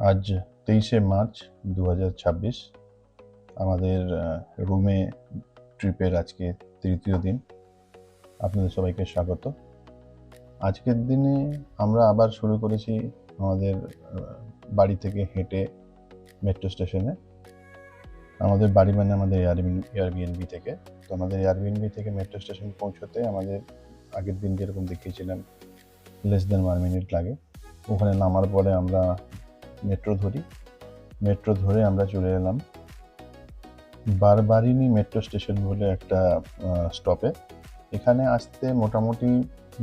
আজ 23শে মার্চ 2026 আমাদের রুমে ট্রিপের আজকে তৃতীয় দিন। আপনাদের সবাইকে স্বাগত। আজকের দিনে আমরা আবার শুরু করেছি আমাদের বাড়ি থেকে হেঁটে মেট্রো স্টেশনে। আমাদের বাড়ি মানে আমাদের এয়ারবিএনবি থেকে। তো আমাদের এয়ারবিএনবি থেকে মেট্রো স্টেশন পৌঁছতে আমাদের আগের দিন যেরকম দেখিয়েছিলাম লেস দেন 1 মিনিট লাগে। ওখানে নামার পরে আমরা মেট্রো ধরে আমরা চলে এলাম বারবারিনী মেট্রো স্টেশন বলে একটা স্টপে। এখানে আসতে মোটামুটি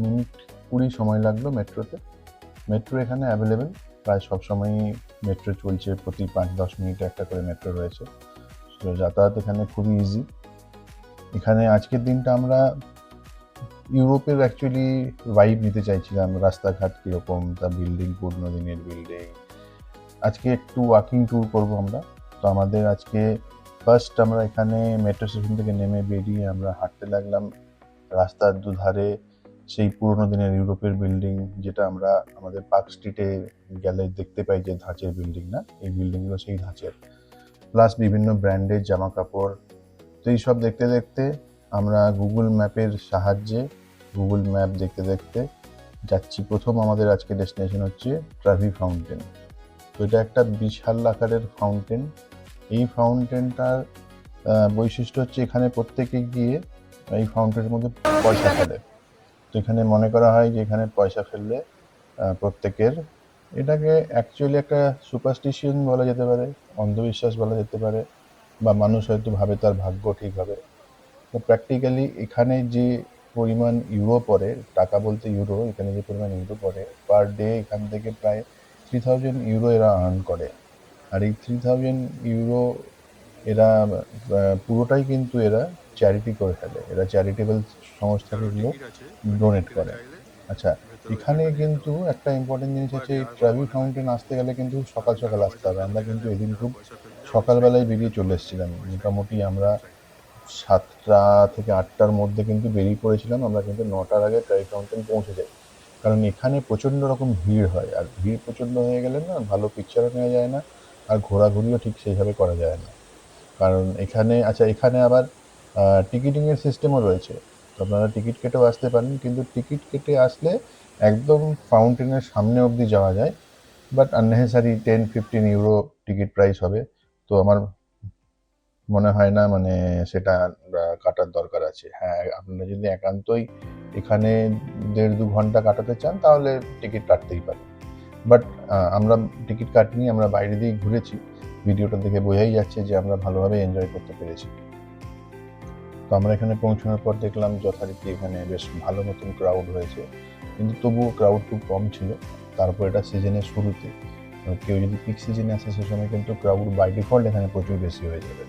মিনিট 20 সময় লাগলো মেট্রোতে। মেট্রো এখানে অ্যাভেলেবেল, প্রায় সব সময়ই মেট্রো চলছে, প্রতি 5-10 মিনিটে একটা করে মেট্রো রয়েছে। তো যাতায়াত এখানে খুবই ইজি। এখানে আজকের দিনটা আমরা ইউরোপের অ্যাকচুয়ালি ভাইব নিতে চাইছিলাম, রাস্তাঘাট কীরকম, তা বিল্ডিং, পুরনো দিনের বিল্ডিং। আজকে একটু ওয়াকিং ট্যুর করবো আমরা। তো আমাদের আজকে ফার্স্ট আমরা এখানে মেট্রো স্টেশন থেকে নেমে বেরিয়ে আমরা হাঁটতে লাগলাম রাস্তার দুধারে সেই পুরনো দিনের ইউরোপের বিল্ডিং, যেটা আমরা আমাদের পার্ক স্ট্রিটে গেলে দেখতে পাই যে ধাঁচের বিল্ডিং না, এই বিল্ডিংগুলো সেই ধাঁচের, প্লাস বিভিন্ন ব্র্যান্ডের জামা কাপড়। তো এইসব দেখতে দেখতে আমরা গুগল ম্যাপের সাহায্যে গুগল ম্যাপ দেখতে দেখতে যাচ্ছি। প্রথম আমাদের আজকে ডেস্টিনেশন হচ্ছে ট্রাভি ফাউন্টেন। তো এটা একটা বিশাল আকারের ফাউন্টেন। এই ফাউন্টেনটার বৈশিষ্ট্য হচ্ছে এখানে প্রত্যেকে গিয়ে এই ফাউন্টেনের মধ্যে পয়সা ফেলে। তো এখানে মনে করা হয় যে এখানে পয়সা ফেললে প্রত্যেকের, এটাকে অ্যাকচুয়ালি একটা সুপারস্টিশন বলা যেতে পারে, অন্ধবিশ্বাস বলা যেতে পারে, বা মানুষ হয়তো ভাবে তার ভাগ্য ঠিক হবে। তো প্র্যাকটিক্যালি এখানে যে পরিমাণ ইউরো পড়ে, টাকা বলতে ইউরো, এখানে যে পরিমাণ ইউরো পড়ে পার ডে, এখান থেকে প্রায় 3000 ইউরো এরা আর্ন করে। আর এই 3000 ইউরো এরা পুরোটাই কিন্তু এরা চ্যারিটি করে ফেলে। এরা চ্যারিটেবল সংস্থাকে এগুলো ডোনেট করে। আচ্ছা, এখানে কিন্তু একটা ইম্পর্টেন্ট জিনিস হচ্ছে, এই ট্রাভি ফাউন্টেন আসতে গেলে কিন্তু সকাল সকাল আসতে হবে। আমরা কিন্তু এদিন খুব সকালবেলায় বেরিয়ে চলে এসেছিলাম। মোটামুটি আমরা 7টা থেকে 8টার মধ্যে কিন্তু বেরিয়ে পড়েছিলাম। আমরা কিন্তু 9টার আগে ট্রাভি ফাউন্টেন পৌঁছে যাই, কারণ এখানে প্রচণ্ড রকম ভিড় হয়। আর ভিড় প্রচণ্ড হয়ে গেলে না, ভালো পিকচারও নেওয়া যায় না, আর ঘোরাঘুরিও ঠিক সেইভাবে করা যায় না। কারণ এখানে আবার টিকিটিংয়ের সিস্টেমও রয়েছে। তো আপনারা টিকিট কেটেও আসতে পারেন, কিন্তু টিকিট কেটে আসলে একদম ফাউন্টেনের সামনে অবধি যাওয়া যায়, but unnecessary 10-15 euro ticket price হবে। তো আমার মনে হয় না মানে সেটা কাটার দরকার আছে। হ্যাঁ, আপনারা যদি একান্তই এখানে 1.5-2 ঘন্টা কাটাতে চান তাহলে টিকিট কাটতেই পারেন। বাট আমরা টিকিট কাটিনি, আমরা বাইরে দিয়েই ঘুরেছি। ভিডিওটা দেখে বোঝাই যাচ্ছে যে আমরা ভালোভাবে এনজয় করতে পেরেছি। তো আমরা এখানে পৌঁছানোর পর দেখলাম যথারীতি এখানে বেশ ভালো মতন ক্রাউড হয়েছে, কিন্তু তবুও ক্রাউড খুব কম ছিল। তারপর এটা সিজনের শুরুতে, কেউ যদি পিক সিজনে আসে সে সময় কিন্তু ক্রাউড বাই ডিফল্ট এখানে প্রচুর বেশি হয়ে যাবে।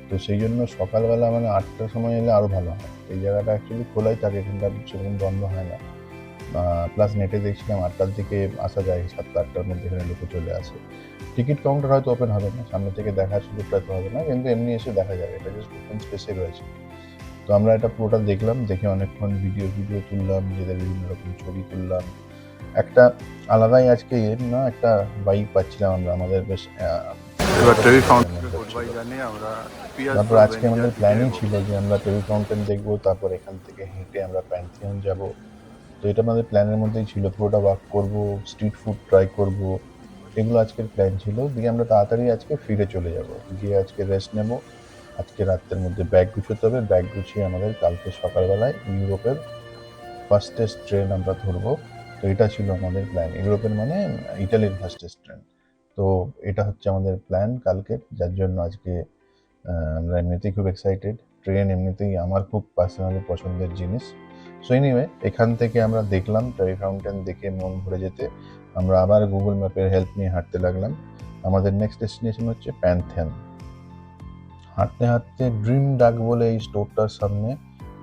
তো সেই জন্য সকালবেলা মানে 8টার সময় এলে আরও ভালো হয়। এই জায়গাটা অ্যাকচুয়ালি খোলাই থাকে, এখানটা সেরকম বন্ধ হয় না। প্লাস নেটে দেখছিলাম 8টার দিকে আসা যায়, 7টা-8টার মধ্যে এখানে লোকে চলে আসে। টিকিট কাউন্টার হয়তো ওপেন হবে না, সামনে থেকে দেখার সুযোগটা তো হবে না, কিন্তু এমনি এসে দেখা যাবে, এটা জাস্ট ওপেন স্পেসে রয়েছে। তো আমরা এটা পুরোটা দেখলাম, দেখে অনেকক্ষণ ভিডিও তুললাম, নিজেদের বিভিন্ন রকম ছবি তুললাম। একটা আলাদাই আজকে না একটা বাইক পাচ্ছিলাম আমরা, আমাদের বেশ তারপর আজকে আমাদের প্ল্যানিং ছিল যে আমরা ট্রেভি ফাউন্টেন দেখবো, তারপর এখান থেকে হেঁটে আমরা প্যান্থিয়ন যাব। তো এটা আমাদের প্ল্যানের মধ্যেই ছিল, পুরোটা ওয়াক করবো, স্ট্রিট ফুড ট্রাই করব, এগুলো আজকের প্ল্যান ছিল। দিয়ে আমরা তাড়াতাড়ি আজকে ফিরে চলে যাব, গিয়ে আজকে রেস্ট নেব। আজকে রাতের মধ্যে ব্যাগ গুছোতে হবে, ব্যাগ গুছিয়ে আমাদের কালকে সকালবেলায় ইউরোপের ফাস্টেস্ট ট্রেন আমরা ধরবো। তো এটা ছিল আমাদের প্ল্যান, ইউরোপের মানে ইটালির ফাস্টেস্ট ট্রেন। তো এটা হচ্ছে আমাদের প্ল্যান কালকের, যার জন্য আজকে আমরা এমনিতেই খুব এক্সাইটেড। ট্রেন এমনিতেই আমার খুব পার্সোনালি পছন্দের জিনিস। সো এনিওয়ে, এখান থেকে আমরা দেখলাম ট্রেভি ফাউন্টেন, দেখে মন ভরে যেতে আমরা আবার গুগল ম্যাপের হেল্প নিয়ে হাঁটতে লাগলাম। আমাদের নেক্সট ডেস্টিনেশন হচ্ছে প্যান্থিয়ন। হাঁটতে হাঁটতে ড্রিম ডাক বলে এই স্টোরটার সামনে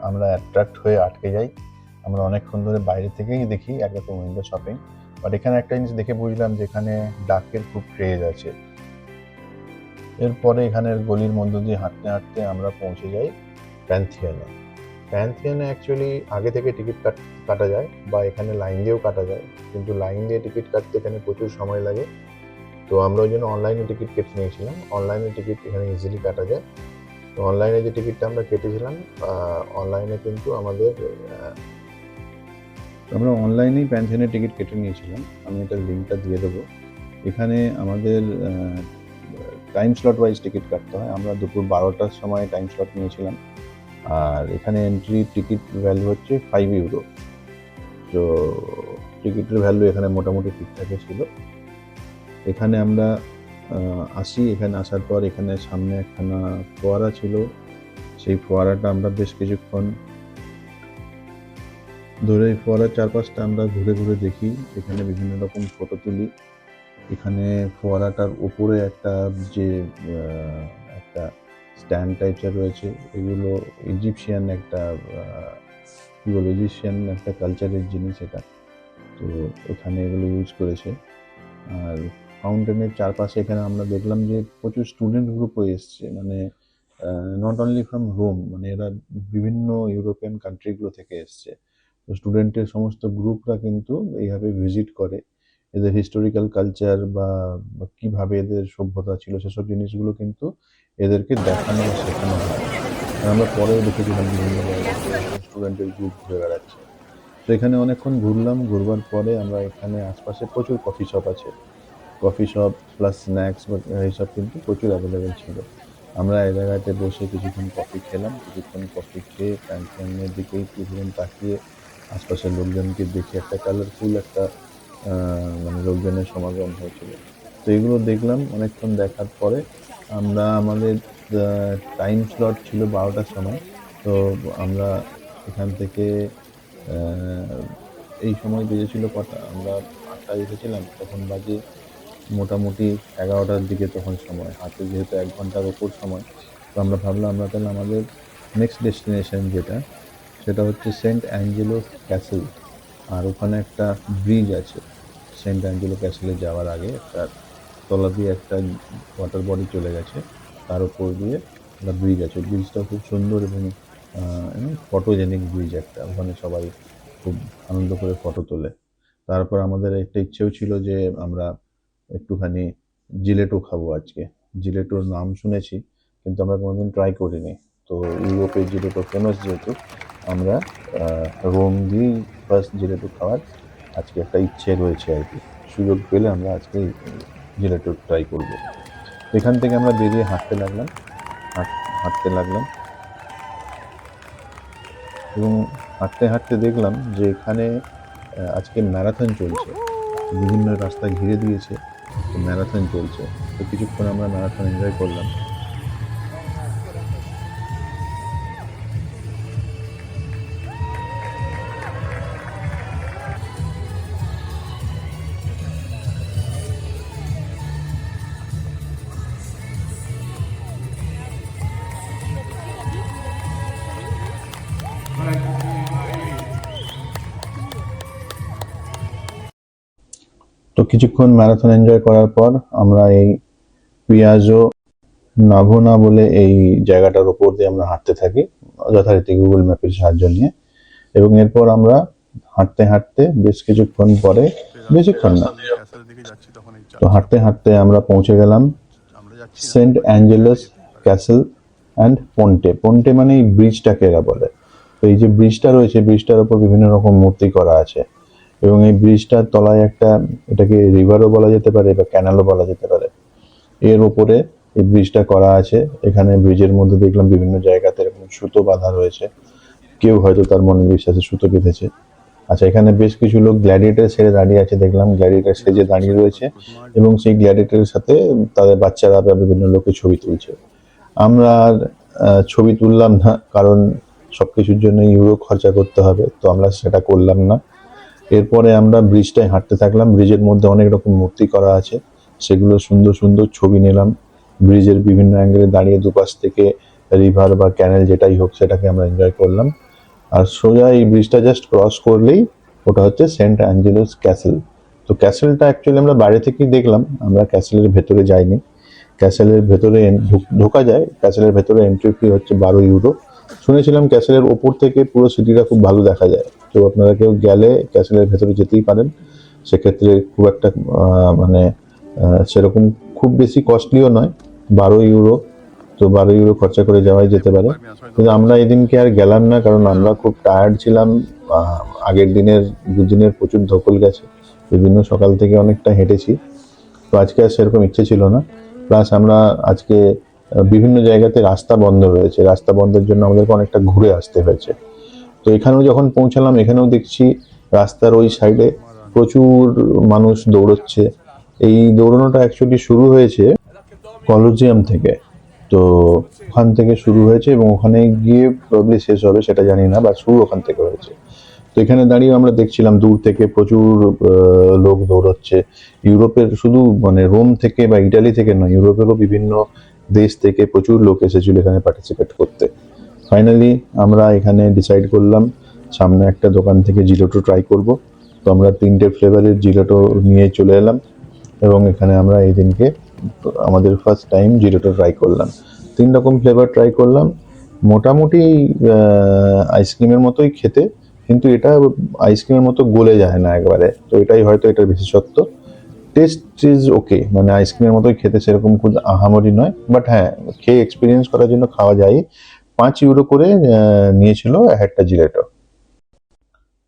আমরা অ্যাট্রাক্ট হয়ে আটকে যাই। আমরা অনেকক্ষণ ধরে বাইরে থেকেই দেখি একরকম উইন্ডো শপিং, বাট এখানে একটা জিনিস দেখে বুঝলাম যে এখানে ডাকের খুব ক্রেজ আছে। এরপরে এখানের গলির মধ্য দিয়ে হাঁটতে হাঁটতে আমরা পৌঁছে যাই প্যান্থিয়নে। প্যান্থিয়নে অ্যাকচুয়ালি আগে থেকে টিকিট কাটা যায়, বা এখানে লাইন দিয়েও কাটা যায়, কিন্তু লাইন দিয়ে টিকিট কাটতে এখানে প্রচুর সময় লাগে। তো আমরা ওই জন্য অনলাইনে টিকিট কেটে নিয়েছিলাম। অনলাইনে টিকিট এখানে ইজিলি কাটা যায়। তো অনলাইনে যে টিকিটটা আমরা কেটেছিলাম, অনলাইনে কিন্তু আমাদের আমরা অনলাইনেই প্যানথিয়নের টিকিট কেটে নিয়েছিলাম। আমি এটার লিঙ্কটা দিয়ে দেবো। এখানে আমাদের টাইম স্লট ওয়াইজ টিকিট কাটতে হয়। আমরা দুপুর 12টার সময় টাইম স্লট নিয়েছিলাম, আর এখানে এন্ট্রি টিকিট ভ্যালু হচ্ছে 5 ইউরো। তো টিকিটের ভ্যালু এখানে মোটামুটি ঠিকঠাকই ছিল। এখানে আমরা আসি। এখানে আসার পর এখানে সামনে একখানা ফোয়ারা ছিল। সেই ফোয়ারাটা আমরা বেশ কিছুক্ষণ ধরে এই ফোয়ারার চারপাশটা আমরা ঘুরে ঘুরে দেখি। এখানে বিভিন্ন রকম ফটো তুলি। এখানে ফোয়ারাটার উপরে একটা যে একটা স্ট্যান্ড টাইপের রয়েছে, এগুলো ইজিপশিয়ান একটা কী বলবো, ইজিপশিয়ান একটা কালচারের জিনিস এটা। তো এখানে এগুলো ইউজ করেছে। আর ফাউন্টেনের চারপাশে এখানে আমরা দেখলাম যে প্রচুর স্টুডেন্ট গ্রুপও এসছে, মানে নট অনলি ফ্রম রোম, মানে এরা বিভিন্ন ইউরোপিয়ান কান্ট্রিগুলো থেকে এসছে। তো স্টুডেন্টের সমস্ত গ্রুপরা কিন্তু এইভাবে ভিজিট করে। এদের হিস্টোরিক্যাল কালচার বা কীভাবে এদের সভ্যতা ছিল সেসব জিনিসগুলো কিন্তু এদেরকে দেখানো শেখানো হয়। আমরা পরেও দেখেছিলাম বিভিন্ন জায়গায় স্টুডেন্টের গ্রুপ ঘুরে বেড়াচ্ছে। তো এখানে অনেকক্ষণ ঘুরলাম। ঘুরবার পরে আমরা এখানে আশপাশে প্রচুর কফি শপ আছে। কফি শপ প্লাস স্ন্যাক্স এইসব কিন্তু প্রচুর অ্যাভেলেবেল ছিল। আমরা এই জায়গাতে বসে কিছুক্ষণ কফি খেলাম। কিছুক্ষণ কফি খেয়ে প্যানথিয়নের দিকেই কিছুক্ষণ তাকিয়ে আশপাশের লোকজনকে দেখে একটা কালারফুল একটা মানে লোকজনের সমাগম হয়েছিল। তো এগুলো দেখলাম। অনেকক্ষণ দেখার পরে আমরা আমাদের টাইম স্লট ছিল 12টার সময়। তো আমরা এখান থেকে এই সময় বেজেছিল কটা, আমরা 8টায় এসেছিলাম, তখন বাজে মোটামুটি 11টার দিকে তখন সময়। হাতে যেহেতু 1 ঘন্টার ওপর সময়, তো আমরা ভাবলাম আমরা তাহলে আমাদের নেক্সট ডেস্টিনেশন যেটা, সেটা হচ্ছে সেন্ট অ্যাঞ্জেলো ক্যাসেল। আর ওখানে একটা ব্রিজ আছে সেন্ট অ্যাঞ্জেলো ক্যাসেলে যাওয়ার আগে, একটা তলা দিয়ে একটা ওয়াটার বডি চলে গেছে, তার উপর দিয়ে একটা ব্রিজ আছে। ব্রিজটা খুব সুন্দর এবং ফটোজেনিক ব্রিজ একটা। ওখানে সবাই খুব আনন্দ করে ফটো তোলে। তারপর আমাদের একটা ইচ্ছেও ছিল যে আমরা একটুখানি জিলেটো খাবো আজকে। জিলেটোর নাম শুনেছি, কিন্তু আমরা কোনোদিন ট্রাই করিনি। তো ইউরোপে জিলেটো ফেমাস যেহেতু, আমরা রোম দিয়েই ফার্স্ট জিলেটো খাওয়ার আজকে একটা ইচ্ছে রয়েছে আর কি। সুযোগ পেলে আমরা আজকে জিলেটো ট্রাই করবো। এখান থেকে আমরা বেরিয়ে হাঁটতে লাগলাম এবং হাঁটতে হাঁটতে দেখলাম যে এখানে আজকে ম্যারাথন চলছে। বিভিন্ন রাস্তা ঘিরে দিয়েছে, ম্যারাথন চলছে। তো কিছুক্ষণ আমরা ম্যারাথন এনজয় করলাম। তো কিছুক্ষণ ম্যারাথন এনজয় করার পর আমরা এই পিয়াজো নাভোনা বলে এই জায়গাটার উপর দিয়ে আমরা হাঁটতে থাকি, যথারীতি গুগল ম্যাপের সাহায্য নিয়ে। এবং এরপর আমরা হাঁটতে হাঁটতে বেশ কিছুক্ষণ পরে, বেশিক্ষণ না, তো হাঁটতে হাঁটতে আমরা পৌঁছে গেলাম সেন্ট অ্যাঞ্জেলাস ক্যাসেল অ্যান্ড পন্টে। পন্টে মানে এই ব্রিজটাকে এরা বলে। তো এই যে ব্রিজটা রয়েছে, ব্রিজটার উপর বিভিন্ন রকম মূর্তি করা আছে, এবং এই ব্রিজটার তলায় একটা, এটাকে রিভারও বলা যেতে পারে বা ক্যানালও বলা যেতে পারে, এর ওপরে এই ব্রিজটা করা আছে। এখানে ব্রিজের মধ্যে দেখলাম বিভিন্ন জায়গাতে এরকম সুতো বাঁধা রয়েছে। কেউ হয়তো তার মনের বিশ্বাসে সুতো বেঁধেছে। আচ্ছা, এখানে বেশ কিছু লোক গ্ল্যাডিয়েটর সেরে দাঁড়িয়ে আছে, দেখলাম গ্ল্যাডিয়েটর সেজে দাঁড়িয়ে রয়েছে, এবং সেই গ্ল্যাডিয়েটরের সাথে তাদের বাচ্চারা বা বিভিন্ন লোকে ছবি তুলছে। আমরা আর ছবি তুললাম না, কারণ সবকিছুর জন্য ইউরো খরচা করতে হবে, তো আমরা সেটা করলাম না। এরপরে আমরা ব্রিজটায় হাঁটতে থাকলাম। ব্রিজের মধ্যে অনেক রকম মূর্তি করা আছে, সেগুলো সুন্দর সুন্দর ছবি নিলাম। ব্রিজের বিভিন্ন অ্যাঙ্গেলে দাঁড়িয়ে দুপাশ থেকে রিভার বা ক্যানেল যেটাই হোক সেটাকে আমরা এনজয় করলাম। আর সোজা এই ব্রিজটা জাস্ট ক্রস করলেই ওটা হচ্ছে সেন্ট অ্যাঞ্জেলোস ক্যাসেল। তো ক্যাসেলটা অ্যাকচুয়ালি আমরা বাইরে থেকেই দেখলাম, আমরা ক্যাসেলের ভেতরে যাইনি। ক্যাসেলের ভেতরে ঢোকা যায়, ক্যাসেলের ভেতরে এন্ট্রি ফি হচ্ছে 12 ইউরো। শুনেছিলাম ক্যাসেলের ওপর থেকে পুরো সিটিটা খুব ভালো দেখা যায়। তো আপনারা কেউ গেলে ক্যাসেলের ভেতরে যেতেই পারেন। সেক্ষেত্রে খুব একটা মানে সেরকম খুব বেশি কস্টলিও নয়, 12 ইউরো। তো 12 ইউরো খরচা করে যাওয়াই যেতে পারে। কিন্তু আমরা এদিনকে আর গেলাম না, কারণ আমরা খুব টায়ার্ড ছিলাম। আগের দিনের দুদিনের প্রচুর ধকল গেছে, এই জন্য সকাল থেকে অনেকটা হেঁটেছি। তো আজকে আর সেরকম ইচ্ছে ছিল না। প্লাস আমরা আজকে বিভিন্ন জায়গাতে রাস্তা বন্ধ রয়েছে, রাস্তা বন্ধের জন্য আমাদেরকে অনেকটা ঘুরে আসতে হয়েছে। তো এখানেও যখন পৌঁছালাম, এখানেও দেখছি রাস্তার ওই সাইডে প্রচুর মানুষ দৌড়চ্ছে। এই দৌড়ানোটা অ্যাকচুয়ালি শুরু হয়েছে কলোজিয়াম থেকে। তো ওখান থেকে শুরু হয়েছে এবং ওখানে গিয়ে প্রবলি শেষ হবে সেটা জানি না, বা শুরু ওখান থেকে হয়েছে। তো এখানে দাঁড়িয়ে আমরা দেখছিলাম দূর থেকে প্রচুর লোক দৌড়চ্ছে। ইউরোপের শুধু মানে রোম থেকে বা ইটালি থেকে নয়, ইউরোপেরও বিভিন্ন দেশ থেকে প্রচুর লোক এসেছিল এখানে পার্টিসিপেট করতে। ফাইনালি আমরা এখানে ডিসাইড করলাম সামনে একটা দোকান থেকে জিলেটো ট্রাই করব। তো আমরা 3টে ফ্লেভারের জিলেটো নিয়ে চলে এলাম এবং এখানে আমরা এই দিনকে আমাদের ফার্স্ট টাইম জিলেটো ট্রাই করলাম। 3 রকম ফ্লেভার ট্রাই করলাম। মোটামুটি আইসক্রিমের মতোই খেতে, কিন্তু এটা আইসক্রিমের মতো গলে যায় না একবারে। তো এটাই হয়তো এটার বিশেষত্ব। টেস্ট ইজ ওকে, মানে আইসক্রিমের মতোই খেতে, সেরকম খুব আহামরি নয়। বাট হ্যাঁ, খেয়ে এক্সপিরিয়েন্স করার জন্য খাওয়া যায়। 5 ইউরো করে নিয়েছিল একটা জিলেটো।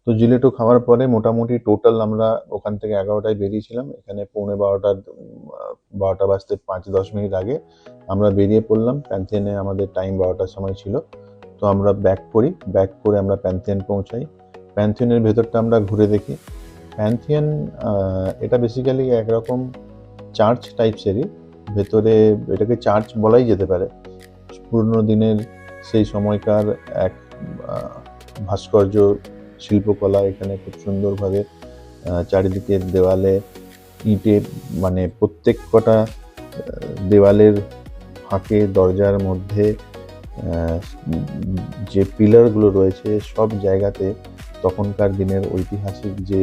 তো জিলেটো খাওয়ার পরে মোটামুটি টোটাল আমরা ওখান থেকে 11টায় বেরিয়েছিলাম। এখানে পৌনে 12টা বাজতে 5-10 মিনিট আগে আমরা বেরিয়ে পড়লাম। প্যান্থিয়নে আমাদের টাইম 12টার সময় ছিল। তো আমরা ব্যাক করে আমরা প্যান্থিয়ন পৌঁছাই। প্যান্থিয়নের ভেতরটা আমরা ঘুরে দেখি। প্যান্থিয়ন এটা বেসিক্যালি একরকম চার্চ টাইপসেরই। ভেতরে এটাকে চার্চ বলাই যেতে পারে। পুরনো দিনের সেই সময়কার এক ভাস্কর্য শিল্পকলা এখানে খুব সুন্দরভাবে চারিদিকের দেওয়ালে ইটে, মানে প্রত্যেক কটা দেওয়ালের ফাঁকে দরজার মধ্যে যে পিলারগুলো রয়েছে সব জায়গাতে তখনকার দিনের ঐতিহাসিক যে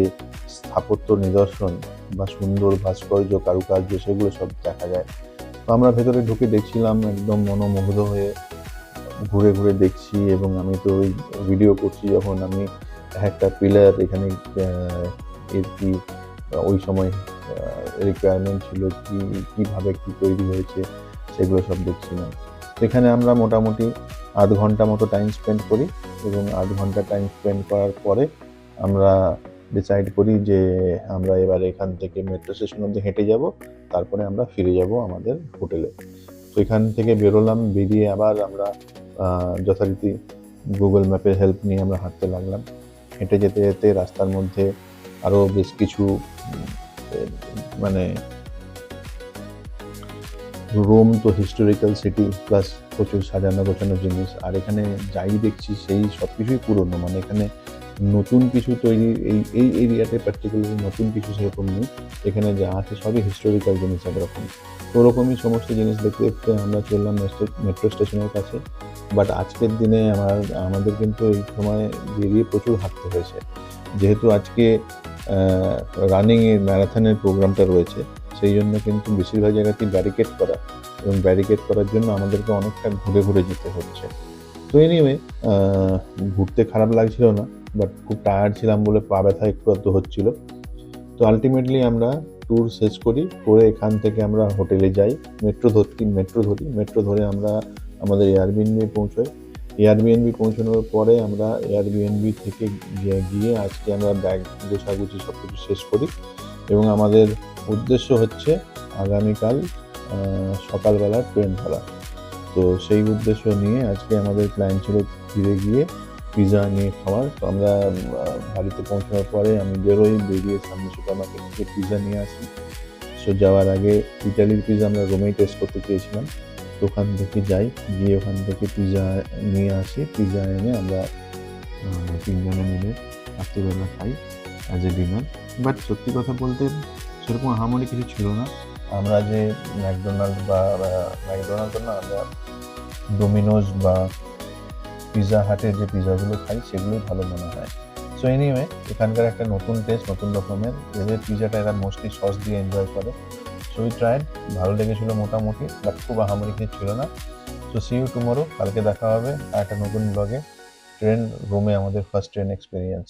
স্থাপত্য নিদর্শন বা সুন্দর ভাস্কর্য কারুকার্য সেগুলো সব দেখা যায়। তো আমরা ভেতরে ঢুকে দেখছিলাম, একদম মনোমুগ্ধ হয়ে ঘুরে ঘুরে দেখছি। এবং আমি তো ওই ভিডিও করছি, যখন আমি একটা পিলার এখানে এর কি ওই সময় রিকোয়ারমেন্ট ছিল, কীভাবে কী তৈরি হয়েছে সেগুলো সব দেখছিলাম। এখানে আমরা মোটামুটি আধ ঘন্টা মতো টাইম স্পেন্ড করি এবং আধ ঘন্টা টাইম স্পেন্ড করার পরে আমরা ডিসাইড করি যে আমরা এবার এখান থেকে মেট্রো স্টেশন অব্দি হেঁটে যাব, তারপরে আমরা ফিরে যাব আমাদের হোটেলে। তো এখান থেকে বেরোলাম, বেরিয়ে আবার আমরা যথারীতি গুগল ম্যাপের হেল্প নিয়ে আমরা হাঁটতে লাগলাম। হেঁটে যেতে যেতে রাস্তার মধ্যে আরও বেশ কিছু মানে রোম তো হিস্টোরিক্যাল সিটি, প্লাস প্রচুর সাজানো গোছানো জিনিস। আর এখানে যাই দেখছি সেই সব কিছুই পুরনো, মানে এখানে নতুন কিছু তৈরি এই এরিয়াতে পার্টিকুলারলি নতুন কিছু সেরকম নেই। এখানে যা আছে সবই হিস্টোরিক্যাল জিনিস একরকম। তো ওরকমই সমস্ত জিনিস দেখতে দেখতে আমরা চললাম মেট্রো স্টেশনের কাছে। বাট আজকের দিনে আমাদের কিন্তু এই সময় বেরিয়ে প্রচুর হাঁটতে হয়েছে, যেহেতু আজকে রানিং ম্যারাথনের প্রোগ্রামটা রয়েছে। সেই জন্য কিন্তু বেশিরভাগ জায়গাতেই ব্যারিকেড করা, এবং ব্যারিকেড করার জন্য আমাদেরকে অনেকটা ঘুরে ঘুরে যেতে হচ্ছে। তো এনিওয়ে ঘুরতে খারাপ লাগছিল না, বাট খুব টায়ার্ড ছিলাম বলে পা ব্যথা একটু আধটু হচ্ছিল। তো আলটিমেটলি আমরা ট্যুর শেষ করি, করে এখান থেকে আমরা হোটেলে যাই। মেট্রো ধরে আমরা আমাদের এয়ারবিএনবি পৌঁছাই। এয়ারবিএনবি পৌঁছানোর পরে আমরা এয়ারবিএনবি থেকে গিয়ে আজকে আমরা ব্যাগ গোছাগুছি সব কিছু শেষ করি এবং আমাদের উদ্দেশ্য হচ্ছে আগামীকাল সকালবেলা ট্রেন ধরা। তো সেই উদ্দেশ্য নিয়ে আজকে আমাদের প্ল্যান ছিল ফিরে গিয়ে পিৎজা নিয়ে খাওয়ার। তো আমরা বাড়িতে পৌঁছানোর পরে আমি বেরিয়ে সামনে সুপার মার্কেট থেকে পিৎজা নিয়ে আসি। সো যাওয়ার আগে ইটালির পিৎজা আমরা রোমেই টেস্ট করতে চেয়েছিলাম। তো ওখান থেকে গিয়ে ওখান থেকে পিৎজা নিয়ে আসি। পিৎজা এনে আমরা 3জনে মিলে রাত্রিবেলা খাই অ্যাজ এ ডিনার। বাট সত্যি কথা বলতে সেরকম আহামরি কিছু ছিল না। আমরা যে ম্যাকডোনাল্ড না, আমরা ডোমিনোজ বা পিৎজা হাটের যে পিৎজাগুলো খাই সেগুলোই ভালো মনে হয়। সো এনিওয়ে, এখানকার একটা নতুন টেস্ট, নতুন রকমের। এদের পিৎজাটা এরা মোস্টলি সস দিয়ে এনজয় করে। সো উই ট্রাইড, ভালো লেগেছিলো মোটামুটি, বাট খুব আহামরি কিছু ছিল না। সো সি ইউ টুমরো, কালকে দেখা হবে একটা নতুন ব্লগে। রোমে আমাদের ফার্স্ট ট্রেন এক্সপিরিয়েন্স।